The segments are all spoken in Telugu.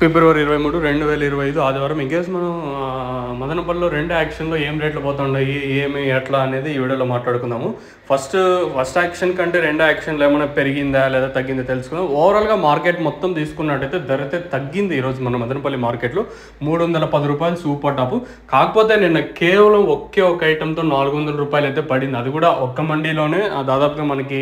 ఫిబ్రవరి 23, 2025 ఆదివారం. ఇంకేస్ మనం మదనపల్లిలో 2 యాక్షన్లో ఏం రేట్లు పోతున్నాయి, ఏమి ఎట్లా అనేది ఈ వీడియోలో మాట్లాడుకుందాము. ఫస్ట్ యాక్షన్ కంటే 2 యాక్షన్లు ఏమైనా పెరిగిందా లేదా తగ్గిందా తెలుసుకుందాం. ఓవరాల్గా మార్కెట్ మొత్తం తీసుకున్నట్టయితే ధర అయితే తగ్గింది ఈరోజు మన మదనపల్లి మార్కెట్లో. 310 రూపాయలు సూపర్ టాపు. కాకపోతే నిన్న కేవలం ఒకే ఒక ఐటెంతో 400 రూపాయలు అయితే పడింది. అది కూడా ఒక్క మండీలోనే దాదాపుగా మనకి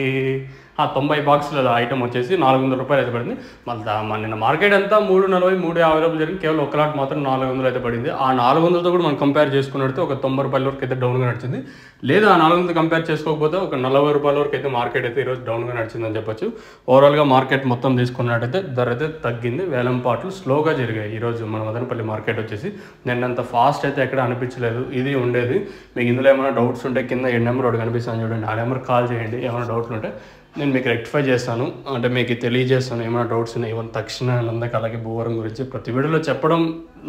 90 బాక్సుల ఐటమ్ వచ్చేసి 400 రూపాయలు అయితే పడింది. మళ్ళీ నిన్న మార్కెట్ అంతా 340, 350 రూపాయలు జరిగింది. కేవలం ఒక లాట్ మాత్రం 400 అయితే పడింది. ఆ 400తో కూడా మనం కంపేర్ చేసుకున్నట్టు ఒక 90 రూపాయల వరకు అయితే డౌన్గా నడిచింది. లేదా ఆ 400 కంపేర్ చేసుకోకపోతే ఒక 40 రూపాయల వరకు అయితే మార్కెట్ అయితే ఈరోజు డౌన్గా నడిచిందని చెప్పొచ్చు. ఓవరాల్గా మార్కెట్ మొత్తం తీసుకున్నట్టయితే ధర అయితే తగ్గింది. వేలం పాటలు స్లోగా జరిగాయి ఈరోజు మన మదనపల్లి మార్కెట్ వచ్చేసి. నిన్నంత ఫాస్ట్ అయితే ఎక్కడ అనిపించలేదు. ఇది ఉండేది. మీకు ఇందులో ఏమైనా డౌట్స్ ఉంటే కింద ఏ నెంబర్ ఒకటి కనిపిస్తాను చూడండి, ఆ నెంబర్ కాల్ చేయండి. ఏమైనా డౌట్లు ఉంటే నేను మీకు రెక్టిఫై చేస్తాను, అంటే మీకు తెలియజేస్తాను. ఏమైనా డౌట్స్ ఉన్నాయి ఈవెన్ తక్షణ నందక అలాగే భూవరం గురించి ప్రతి వీడియోలో చెప్పడం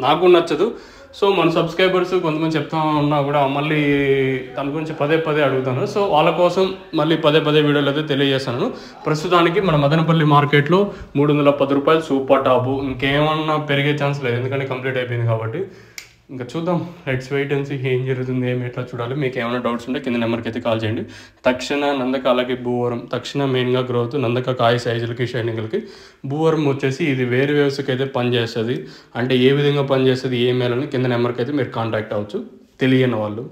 నాకు నచ్చదు. సో మన సబ్స్క్రైబర్స్ కొంతమంది చెప్తా ఉన్నా కూడా మళ్ళీ దాని గురించి పదే అడుగుతాను. సో వాళ్ళ కోసం మళ్ళీ పదే వీడియోలు అయితే తెలియజేస్తాను. ప్రస్తుతానికి మన మదనపల్లి మార్కెట్లో 310 రూపాయలు సూపర్ టాపు. ఇంకేమన్నా పెరిగే ఛాన్స్ లేదు, ఎందుకంటే కంప్లీట్ అయిపోయింది కాబట్టి. ఇంకా చూద్దాం, లెట్స్ వెయిట్ అండ్ సీ ఏం జరుగుతుంది, ఏమి ఎట్లా చూడాలి. మీకు ఏమైనా డౌట్స్ ఉంటే కింద నెంబర్కి అయితే కాల్ చేయండి. తక్షణ నందక అలాగే భూవరం. తక్షణ మెయిన్గా గ్రోత్, నందక కాయ సైజులకి షైనింగ్లకి. భూవరం వచ్చేసి ఇది వేరు వేవ్స్కి అయితే పనిచేస్తుంది. అంటే ఏ విధంగా పనిచేస్తుంది, ఏ మేలని కింద నెంబర్కి అయితే మీరు కాంటాక్ట్ అవ్వచ్చు తెలియని వాళ్ళు.